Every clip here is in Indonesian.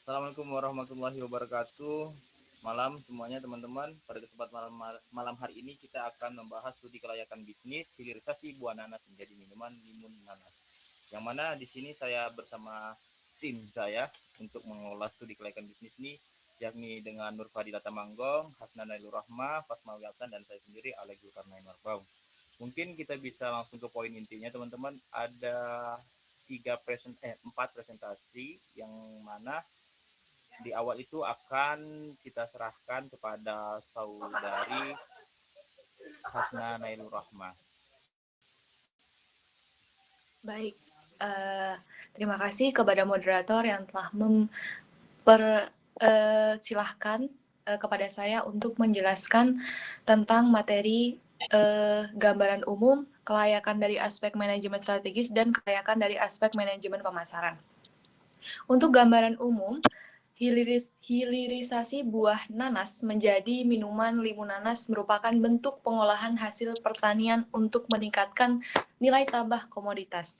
Assalamualaikum warahmatullahi wabarakatuh. Malam semuanya teman-teman. Pada kesempatan malam hari ini kita akan membahas studi kelayakan bisnis hilirisasi buah nanas menjadi minuman limun nanas. Yang mana di sini saya bersama tim saya untuk mengelola studi kelayakan bisnis ini, yakni dengan Nur Fadila Tamanggong, Hasna Nailur Rahma, Fasma Wilson, dan saya sendiri Alex Zulkarnain Marbau. Mungkin kita bisa langsung ke poin intinya teman-teman. Ada empat presentasi yang mana di awal itu akan kita serahkan kepada saudari Hasna Nailur Rahma. Baik, terima kasih kepada moderator yang telah silahkan kepada saya untuk menjelaskan tentang materi gambaran umum, kelayakan dari aspek manajemen strategis, dan kelayakan dari aspek manajemen pemasaran. Untuk gambaran umum, hilirisasi buah nanas menjadi minuman limun nanas merupakan bentuk pengolahan hasil pertanian untuk meningkatkan nilai tambah komoditas.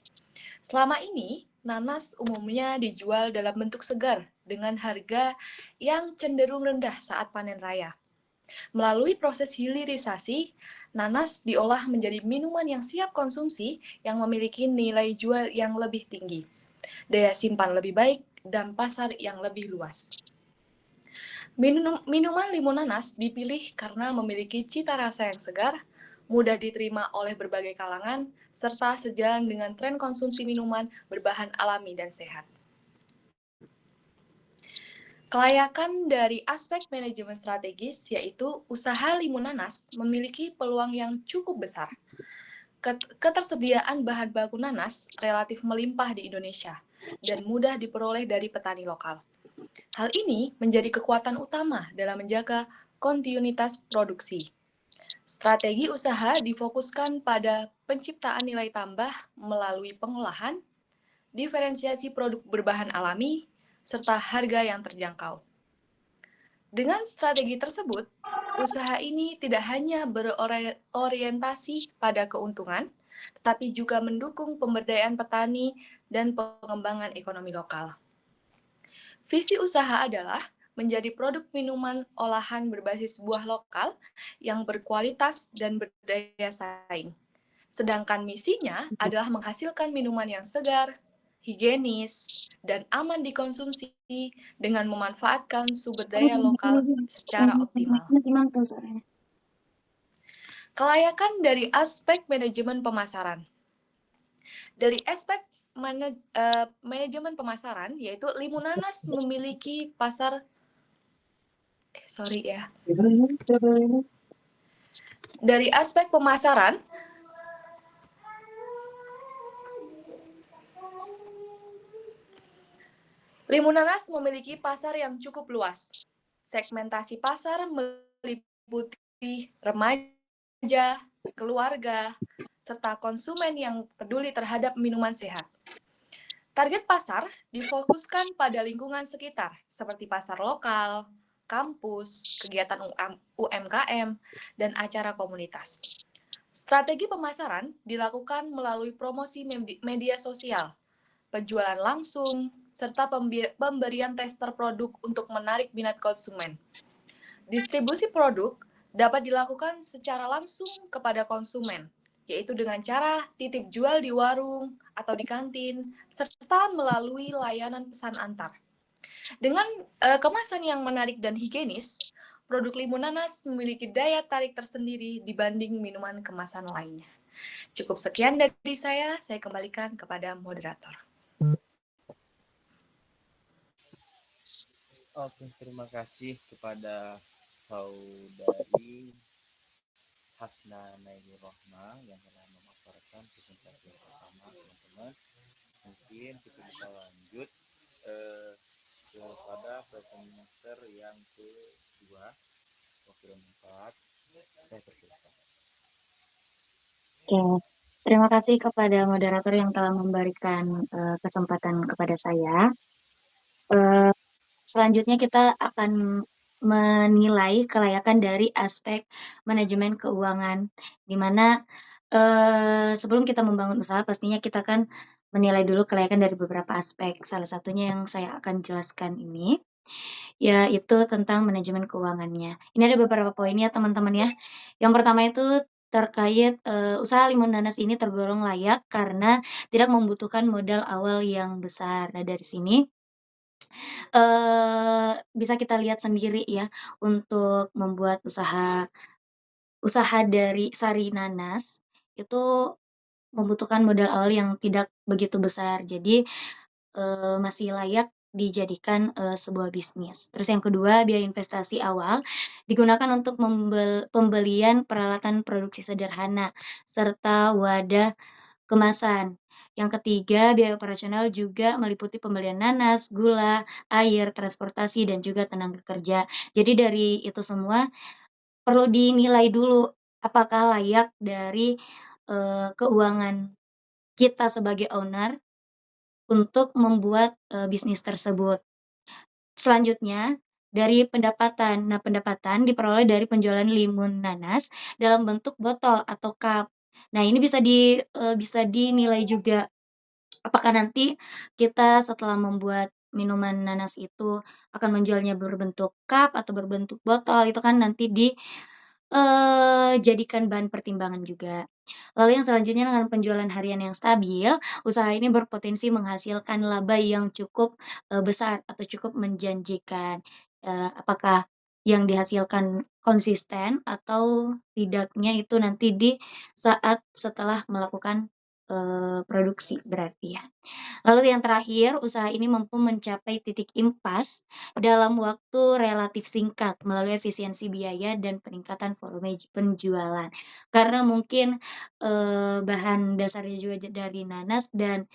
Selama ini, nanas umumnya dijual dalam bentuk segar dengan harga yang cenderung rendah saat panen raya. Melalui proses hilirisasi, nanas diolah menjadi minuman yang siap konsumsi yang memiliki nilai jual yang lebih tinggi, daya simpan lebih baik, dan pasar yang lebih luas. Minuman limun nanas dipilih karena memiliki cita rasa yang segar, mudah diterima oleh berbagai kalangan, serta sejalan dengan tren konsumsi minuman berbahan alami dan sehat. Kelayakan dari aspek manajemen strategis, yaitu usaha limun nanas memiliki peluang yang cukup besar. Ketersediaan bahan baku nanas relatif melimpah di Indonesia dan mudah diperoleh dari petani lokal. Hal ini menjadi kekuatan utama dalam menjaga kontinuitas produksi. Strategi usaha difokuskan pada penciptaan nilai tambah melalui pengolahan, diferensiasi produk berbahan alami, serta harga yang terjangkau. Dengan strategi tersebut, usaha ini tidak hanya berorientasi pada keuntungan, tetapi juga mendukung pemberdayaan petani dan pengembangan ekonomi lokal. Visi usaha adalah menjadi produk minuman olahan berbasis buah lokal yang berkualitas dan berdaya saing. Sedangkan misinya adalah menghasilkan minuman yang segar, higienis, dan aman dikonsumsi dengan memanfaatkan sumber daya lokal secara optimal. Kelayakan dari aspek manajemen pemasaran. Dari aspek manajemen pemasaran, yaitu limun nanas memiliki pasar Dari aspek pemasaran, limun nanas memiliki pasar yang cukup luas. Segmentasi pasar meliputi remaja, keluarga, serta konsumen yang peduli terhadap minuman sehat. Target pasar difokuskan pada lingkungan sekitar, seperti pasar lokal, kampus, kegiatan UMKM, dan acara komunitas. Strategi pemasaran dilakukan melalui promosi media sosial, penjualan langsung, serta pemberian tester produk untuk menarik minat konsumen. Distribusi produk dapat dilakukan secara langsung kepada konsumen, yaitu dengan cara titip jual di warung atau di kantin, serta melalui layanan pesan antar. Dengan kemasan yang menarik dan higienis, produk limun nanas memiliki daya tarik tersendiri dibanding minuman kemasan lainnya. Cukup sekian dari saya kembalikan kepada moderator. Oke, terima kasih kepada saudari Hasna Nailur Rahma yang telah memaparkan presentasi yang pertama teman-teman. Mungkin kita bisa lanjut kepada presenter yang kedua, wakil 4. Saya persilakan. Oke, terima kasih kepada moderator yang telah memberikan kesempatan kepada saya. Selanjutnya kita akan menilai kelayakan dari aspek manajemen keuangan, di mana sebelum kita membangun usaha pastinya kita kan menilai dulu kelayakan dari beberapa aspek. Salah satunya yang saya akan jelaskan ini, yaitu tentang manajemen keuangannya. Ini ada beberapa poin ya teman-teman ya. Yang pertama itu terkait, usaha limun nanas ini tergolong layak karena tidak membutuhkan modal awal yang besar. Nah dari sini, bisa kita lihat sendiri ya, untuk membuat usaha usaha dari sari nanas, itu membutuhkan modal awal yang tidak begitu besar. Jadi, masih layak dijadikan, sebuah bisnis. Terus yang kedua, biaya investasi awal digunakan untuk pembelian peralatan produksi sederhana, serta wadah kemasan. Yang ketiga, biaya operasional juga meliputi pembelian nanas, gula, air, transportasi, dan juga tenaga kerja. Jadi dari itu semua perlu dinilai dulu, apakah layak dari, keuangan kita sebagai owner untuk membuat, bisnis tersebut. Selanjutnya, dari pendapatan. Nah, pendapatan diperoleh dari penjualan limun nanas dalam bentuk botol atau cup. Nah, ini bisa dinilai juga, apakah nanti kita setelah membuat minuman nanas itu akan menjualnya berbentuk cup atau berbentuk botol, itu kan nanti jadikan bahan pertimbangan juga. Lalu yang selanjutnya dengan penjualan harian yang stabil, usaha ini berpotensi menghasilkan laba yang cukup, besar atau cukup menjanjikan. Apakah yang dihasilkan konsisten atau tidaknya itu nanti di saat setelah melakukan, produksi berarti ya. Lalu yang terakhir, usaha ini mampu mencapai titik impas dalam waktu relatif singkat melalui efisiensi biaya dan peningkatan volume penjualan. Karena mungkin, bahan dasarnya juga dari nanas dan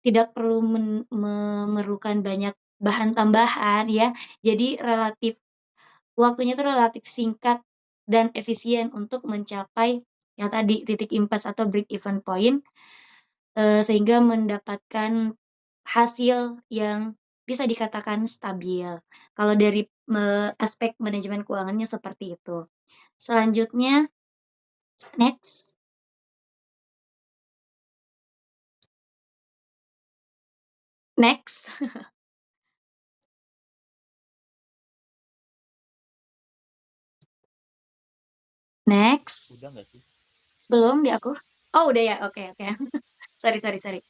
tidak perlu memerlukan banyak bahan tambahan ya, jadi waktunya itu relatif singkat dan efisien untuk mencapai yang tadi, titik impas atau break even point, sehingga mendapatkan hasil yang bisa dikatakan stabil. Kalau dari aspek manajemen keuangannya seperti itu. Selanjutnya, next. Next. Next. Udah nggak sih? Belum di aku? Oh, udah ya? Oke oke. Sorry sorry sorry.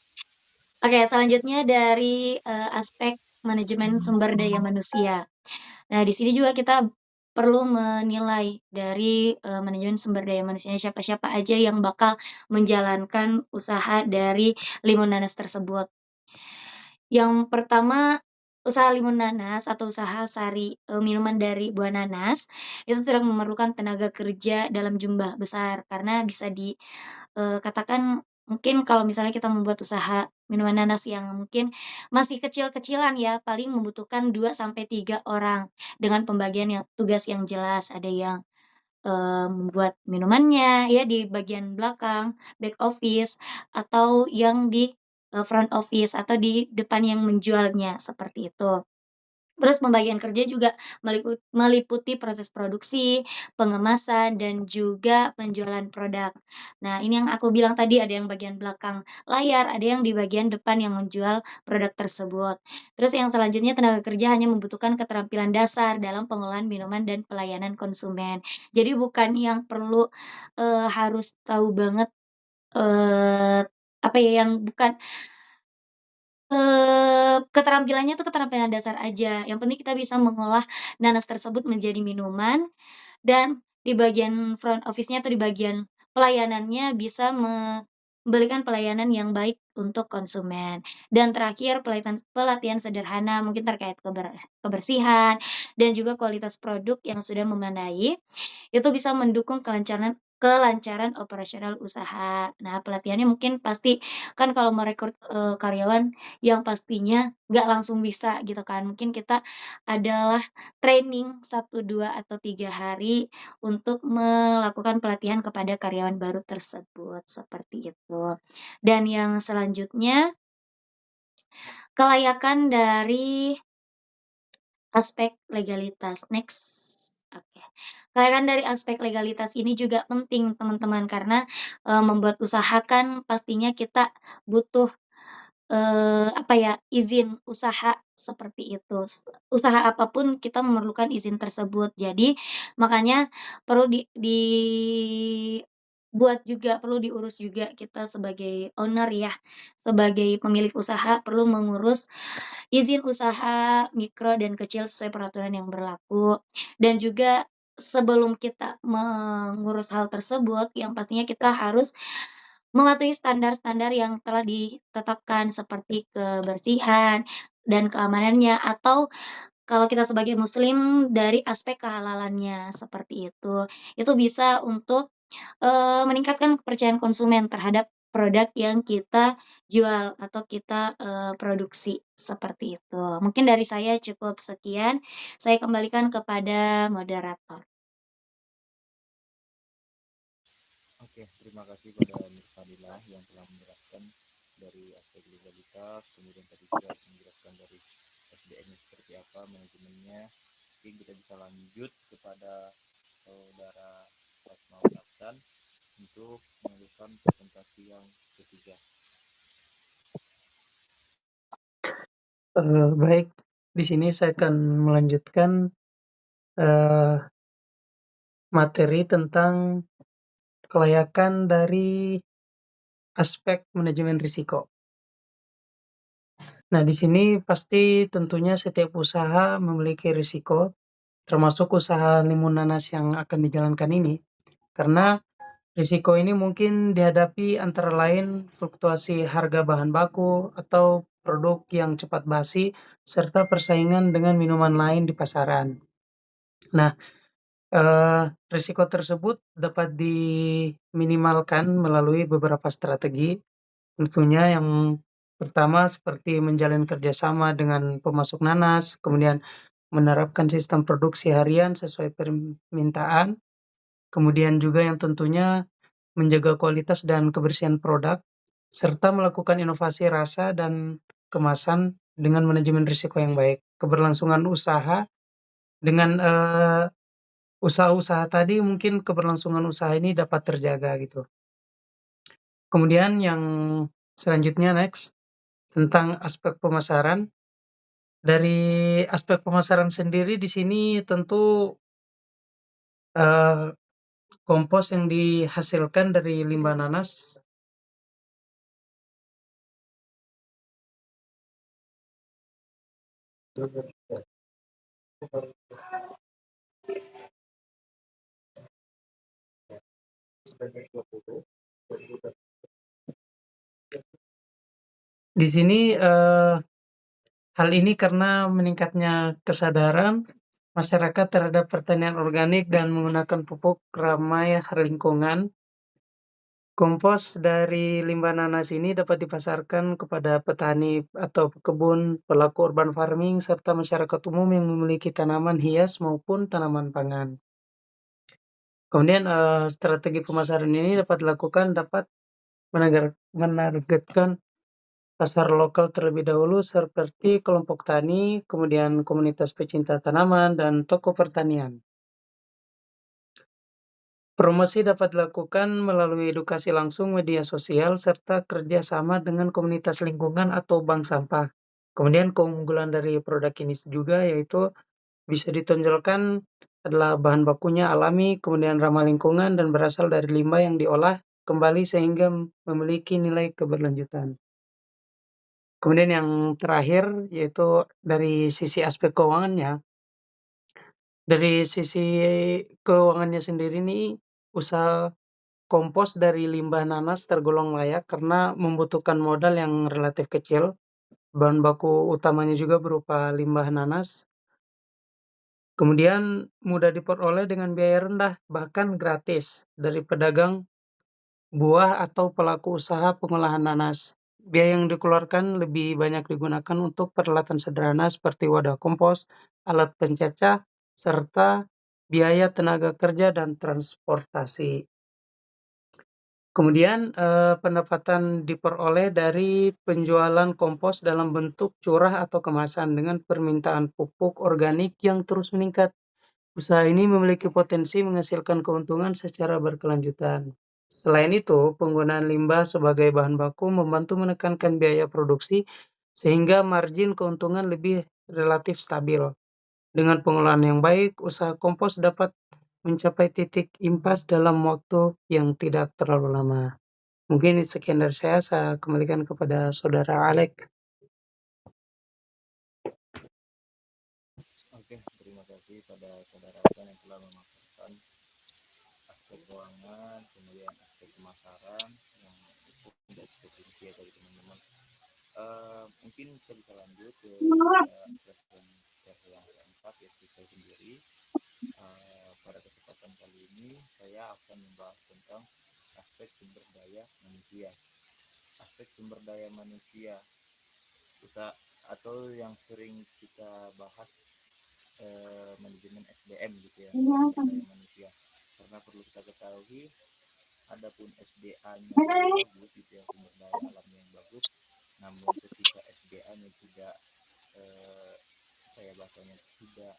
Oke, selanjutnya dari, aspek manajemen sumber daya manusia. Nah, di sini juga kita perlu menilai dari, manajemen sumber daya manusianya, siapa-siapa aja yang bakal menjalankan usaha dari limun nanas tersebut. Yang pertama, usaha limun nanas atau usaha sari, minuman dari buah nanas, itu tidak memerlukan tenaga kerja dalam jumlah besar karena bisa katakan mungkin kalau misalnya kita membuat usaha minuman nanas yang mungkin masih kecil-kecilan ya, paling membutuhkan 2 sampai 3 orang dengan pembagian yang tugas yang jelas. Ada yang, membuat minumannya ya di bagian belakang, back office, atau yang di, front office atau di depan yang menjualnya, seperti itu. Terus pembagian kerja juga meliputi proses produksi, pengemasan, dan juga penjualan produk. Nah, ini yang aku bilang tadi, ada yang bagian belakang layar, ada yang di bagian depan yang menjual produk tersebut. Terus yang selanjutnya, tenaga kerja hanya membutuhkan keterampilan dasar dalam pengolahan minuman dan pelayanan konsumen. Jadi bukan yang perlu, harus tahu banget, apa ya, yang bukan keterampilannya tuh keterampilan dasar aja, yang penting kita bisa mengolah nanas tersebut menjadi minuman, dan di bagian front office-nya atau di bagian pelayanannya bisa memberikan pelayanan yang baik untuk konsumen. Dan terakhir, pelatihan sederhana mungkin terkait kebersihan dan juga kualitas produk yang sudah memadai, itu bisa mendukung kelancaran kelancaran operasional usaha. Nah, pelatihannya mungkin pasti kan kalau merekrut, karyawan yang pastinya nggak langsung bisa gitu kan, mungkin kita adalah training 1, 2, atau 3 hari untuk melakukan pelatihan kepada karyawan baru tersebut, seperti itu. Dan yang selanjutnya, kelayakan dari aspek legalitas, next. Oke. Kelayakan dari aspek legalitas ini juga penting teman-teman karena, membuat usaha kan pastinya kita butuh, apa ya, izin usaha seperti itu. Usaha apapun kita memerlukan izin tersebut. Jadi makanya perlu dibuat juga, perlu diurus juga kita sebagai owner ya, sebagai pemilik usaha perlu mengurus izin usaha mikro dan kecil sesuai peraturan yang berlaku. Dan juga sebelum kita mengurus hal tersebut, yang pastinya kita harus mematuhi standar-standar yang telah ditetapkan seperti kebersihan dan keamanannya, atau kalau kita sebagai muslim dari aspek kehalalannya, seperti itu. Itu bisa untuk, meningkatkan kepercayaan konsumen terhadap produk yang kita jual atau kita, produksi, seperti itu. Mungkin dari saya cukup sekian, saya kembalikan kepada moderator. Oke, terima kasih pada Ms. Fadilah yang telah menjelaskan dari aspek legalitas, kemudian tadi juga menjelaskan dari SDM-nya seperti apa, manajemennya. Mungkin kita bisa lanjut kepada saudara Rasmaul Hafsan untuk melanjutkan presentasi yang ketiga. Baik, di sini saya akan melanjutkan materi tentang kelayakan dari aspek manajemen risiko. Nah, di sini pasti tentunya setiap usaha memiliki risiko, termasuk usaha limun nanas yang akan dijalankan ini. Karena risiko ini mungkin dihadapi antara lain fluktuasi harga bahan baku atau produk yang cepat basi, serta persaingan dengan minuman lain di pasaran. Nah, risiko tersebut dapat diminimalkan melalui beberapa strategi. Tentunya yang pertama seperti menjalin kerjasama dengan pemasok nanas, kemudian menerapkan sistem produksi harian sesuai permintaan, kemudian juga yang tentunya menjaga kualitas dan kebersihan produk, serta melakukan inovasi rasa dan kemasan dengan manajemen risiko yang baik. Keberlangsungan usaha dengan usaha-usaha tadi mungkin keberlangsungan usaha ini dapat terjaga gitu. Kemudian yang selanjutnya next, tentang aspek pemasaran. Dari aspek pemasaran sendiri di sini tentu, kompos yang dihasilkan dari limbah nanas di sini, hal ini karena meningkatnya kesadaran masyarakat terhadap pertanian organik dan menggunakan pupuk ramah lingkungan. Kompos dari limbah nanas ini dapat dipasarkan kepada petani atau pekebun, pelaku urban farming, serta masyarakat umum yang memiliki tanaman hias maupun tanaman pangan. Kemudian, strategi pemasaran ini dapat dilakukan menargetkan pasar lokal terlebih dahulu seperti kelompok tani, kemudian komunitas pecinta tanaman, dan toko pertanian. Promosi dapat dilakukan melalui edukasi langsung media sosial serta kerjasama dengan komunitas lingkungan atau bank sampah. Kemudian keunggulan dari produk ini juga yaitu bisa ditonjolkan adalah bahan bakunya alami, kemudian ramah lingkungan dan berasal dari limbah yang diolah kembali sehingga memiliki nilai keberlanjutan. Kemudian yang terakhir yaitu dari sisi aspek keuangannya. Dari sisi keuangannya sendiri nih, usaha kompos dari limbah nanas tergolong layak karena membutuhkan modal yang relatif kecil. Bahan baku utamanya juga berupa limbah nanas. Kemudian mudah diperoleh dengan biaya rendah, bahkan gratis dari pedagang buah atau pelaku usaha pengolahan nanas. Biaya yang dikeluarkan lebih banyak digunakan untuk peralatan sederhana seperti wadah kompos, alat pencacah, serta biaya tenaga kerja dan transportasi. Kemudian, pendapatan diperoleh dari penjualan kompos dalam bentuk curah atau kemasan dengan permintaan pupuk organik yang terus meningkat. Usaha ini memiliki potensi menghasilkan keuntungan secara berkelanjutan. Selain itu, penggunaan limbah sebagai bahan baku membantu menekankan biaya produksi sehingga margin keuntungan lebih relatif stabil. Dengan pengolahan yang baik, usaha kompos dapat mencapai titik impas dalam waktu yang tidak terlalu lama. Mungkin sekian dari saya kembalikan kepada saudara Alek. Oke, terima kasih pada saudara Hasan yang telah memaparkan aspek keuangan, kemudian aspek pemasaran yang tidak cukup rinci ya dari teman-teman. Mungkin kita bisa lanjut ke presentasi yang keempat, yaitu saya sendiri. Pada kesempatan kali ini saya akan membahas tentang aspek sumber daya manusia. Aspek sumber daya manusia kita atau yang sering kita bahas manajemen SDM gitu ya, sumber daya manusia. Karena perlu kita ketahui, adapun SDA-nya bagus gitu ya, sumber daya alamnya yang bagus, namun ketika SDA-nya tidak saya bahasanya tidak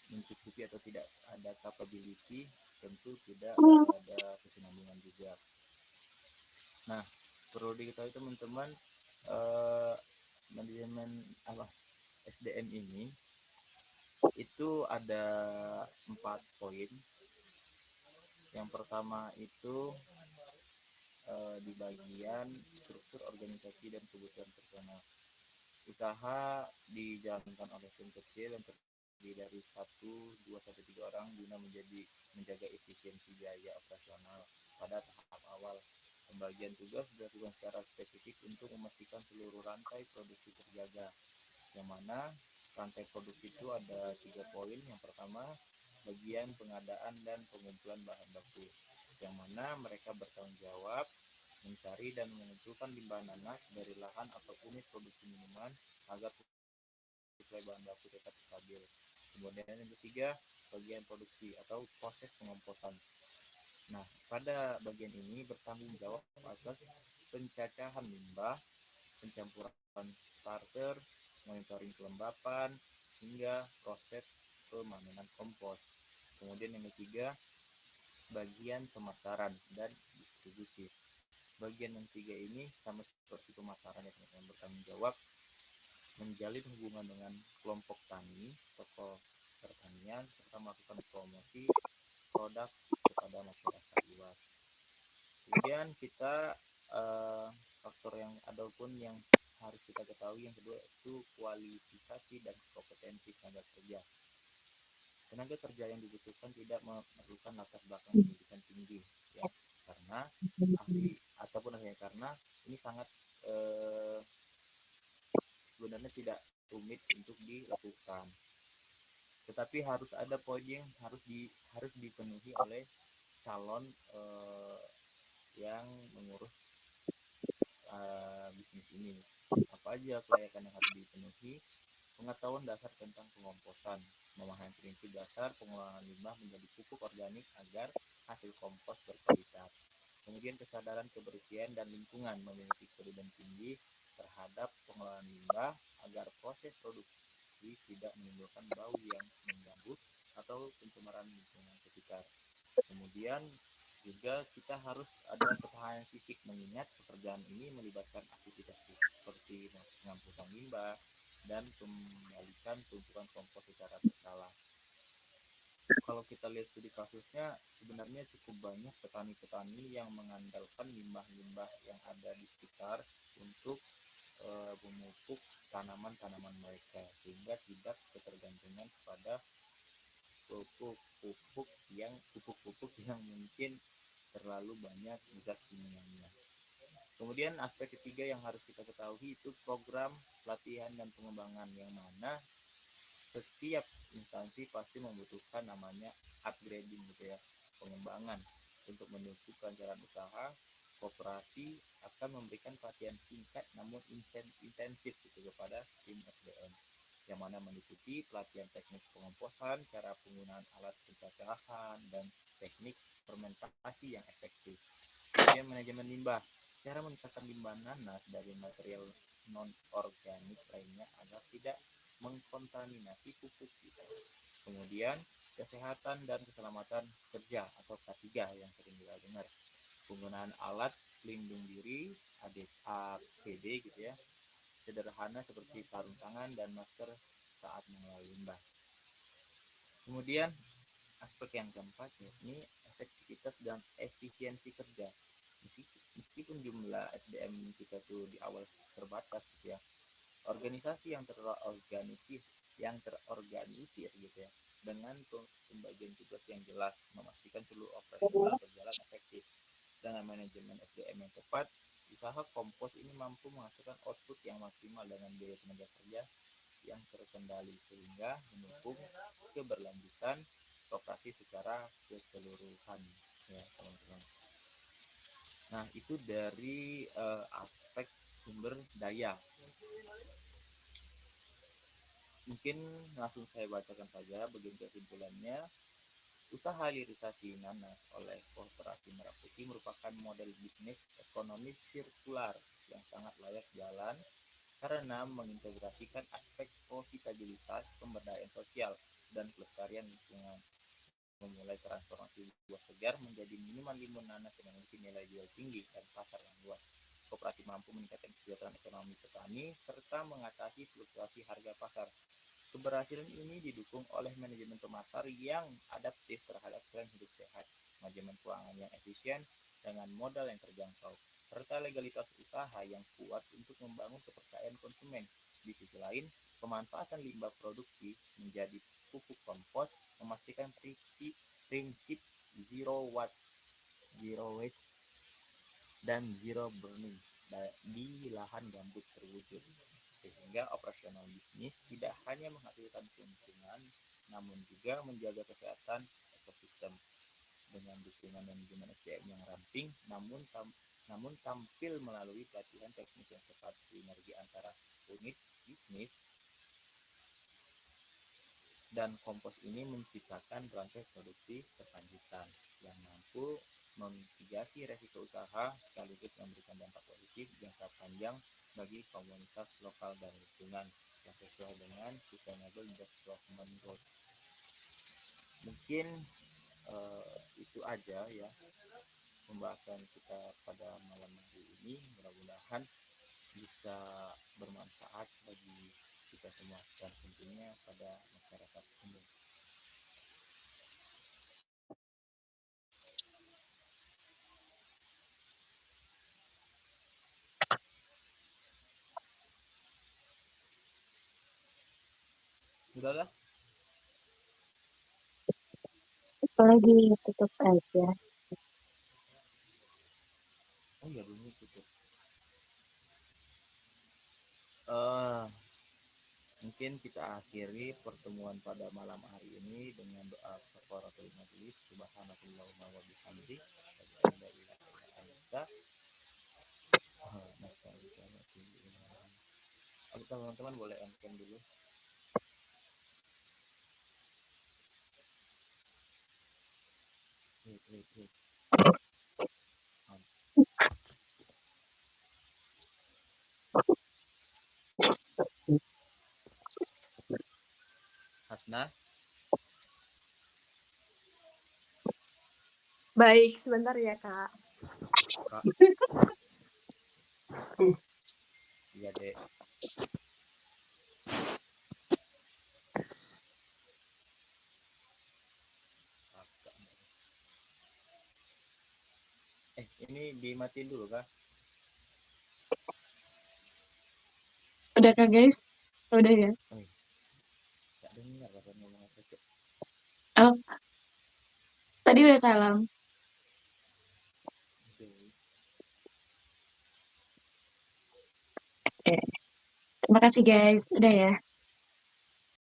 mencukupi atau tidak ada capability, tentu tidak ada kesinambungan juga. Nah, perlu diketahui teman-teman, manajemen SDM ini itu ada 4 poin. Yang pertama itu di bagian struktur organisasi dan kebutuhan personal. Usaha dijalankan oleh tim kecil yang terdiri dari 1, 2, sampai 3 orang guna menjaga efisiensi biaya operasional pada tahap awal. Pembagian tugas dilakukan secara spesifik untuk memastikan seluruh rantai produksi terjaga. Yang mana rantai produksi itu ada 3 poin. Yang pertama, bagian pengadaan dan pengumpulan bahan baku, yang mana mereka bertanggung jawab mencari dan mengumpulkan limbah nanas dari lahan atau unit produksi minuman agar suplai bahan baku tetap stabil. Kemudian yang ketiga, bagian produksi atau proses pengomposan. Nah, pada bagian ini bertanggung jawab atas pencacahan limbah, pencampuran starter, monitoring kelembapan, hingga proses pemanenan kompos. Kemudian yang ketiga, bagian pemasaran dan distribusi. Bagian yang tiga ini sama seperti pemasaran yang bertanggung jawab menjalin hubungan dengan kelompok tani, toko pertanian, serta melakukan promosi produk kepada masyarakat luas. Kemudian kita faktor yang ataupun yang harus kita ketahui yang kedua itu kualifikasi dan kompetensi tenaga kerja. Tenaga kerja yang dibutuhkan tidak memerlukan latar belakang pendidikan tinggi, ya, karena karena ini sangat sebenarnya tidak rumit untuk dilakukan. Tetapi harus ada poin yang harus dipenuhi oleh calon yang mengurus bisnis ini. Apa aja kelayakan yang harus dipenuhi? Pengetahuan dasar tentang pengomposan, memahami prinsip dasar pengolahan limbah menjadi pupuk organik agar hasil kompos berkualitas. Kemudian kesadaran kebersihan dan lingkungan, memiliki kepedulian tinggi terhadap pengolahan limbah agar proses produksi tidak menimbulkan bau yang mengganggu atau pencemaran lingkungan sekitar. Kemudian juga kita harus ada ketahanan fisik, mengingat pekerjaan ini melibatkan aktivitas fisik seperti pengangkutan limbah dan kembalikan tumpukan kompos secara berkala. Kalau kita lihat studi kasusnya, sebenarnya cukup banyak petani-petani yang mengandalkan limbah-limbah yang ada di sekitar untuk memupuk tanaman-tanaman mereka, sehingga tidak ketergantungan kepada pupuk-pupuk yang mungkin terlalu banyak zat kimianya. Kemudian aspek ketiga yang harus kita ketahui itu program pelatihan dan pengembangan, yang mana setiap instansi pasti membutuhkan namanya upgrading gitu ya, pengembangan untuk mendukung kelancaran usaha. Koperasi akan memberikan pelatihan singkat namun intensif gitu kepada tim SDM, yang mana meliputi pelatihan teknik pengomposan, cara penggunaan alat pencacahan, dan teknik fermentasi yang efektif. Kemudian manajemen limbah, cara memisahkan limbah nanas dari material non organik lainnya agar tidak mengkontaminasi pupuk kita. Kemudian kesehatan dan keselamatan kerja atau K3 yang sering kita dengar. Penggunaan alat pelindung diri APD gitu ya, sederhana seperti sarung tangan dan masker saat mengelola limbah. Kemudian aspek yang keempat yakni efektivitas dan efisiensi kerja. Meskipun jumlah SDM kita tuh di awal terbatas gitu ya, organisasi yang terorganisir gitu ya, dengan pembagian tugas yang jelas, memastikan seluruh operasional berjalan efektif. Dengan manajemen SDM yang tepat, usaha kompos ini mampu menghasilkan output yang maksimal dengan biaya tenaga kerja yang terkendali, sehingga mendukung keberlanjutan operasi secara keseluruhan ya teman-teman. Nah itu dari aspek sumber daya. Mungkin langsung saya bacakan saja bagian kesimpulannya. Usaha hilirisasi nanas oleh Koperasi Merah Putih merupakan model bisnis ekonomi sirkular yang sangat layak jalan karena mengintegrasikan aspek profitabilitas, pemberdayaan sosial, dan pelestarian lingkungan. Memulai transformasi buah segar menjadi minuman limun nanas yang memiliki nilai jual tinggi dan pasar yang luas. Koperasi mampu meningkatkan kesejahteraan ekonomi petani serta mengatasi fluktuasi harga pasar. Keberhasilan ini didukung oleh manajemen pemasar yang adaptif terhadap tren hidup sehat, manajemen keuangan yang efisien dengan modal yang terjangkau, serta legalitas usaha yang kuat untuk membangun kepercayaan konsumen. Di sisi lain, pemanfaatan limbah produksi menjadi pupuk kompos memastikan prinsip zero waste dan zero burning di lahan gambut terwujud, sehingga operasional bisnis tidak hanya menghasilkan keuntungan namun juga menjaga kesehatan ekosistem. Dengan dukungan manajemen SDM yang ramping namun tampil melalui pelatihan teknis yang tepat, sinergi antara unit bisnis dan kompos ini menciptakan rantai produksi berkelanjutan yang mampu memitigasi resiko usaha sekaligus memberikan dampak positif jangka panjang bagi komunitas lokal dan lingkungan yang sesuai dengan Sustainable Development Goals. Mungkin itu aja ya pembahasan kita pada malam hari ini. Mudah-mudahan bisa bermanfaat bagi kita semua dan tentunya pada masyarakat umum. Sudahlah. Apalagi tutup aja. Oh ya belum tutup. Mungkin kita akhiri pertemuan pada malam hari ini dengan doa kafaratul majelis. Subhanallahumma wa bihamdihi asyhadu an la ilaha illa anta astaghfiruka wa atubu ilaik. Teman-teman boleh endkan dulu. Wait. Hasna, Baik, sebentar ya, Kak. Kak. Iya, Dek. Ini dimatiin dulu, Kak. Udah Kak guys? Udah ya? Gak dengar apa ngomong apa, Cok. Oh, tadi udah salam. Oke. Terima kasih guys. Udah ya?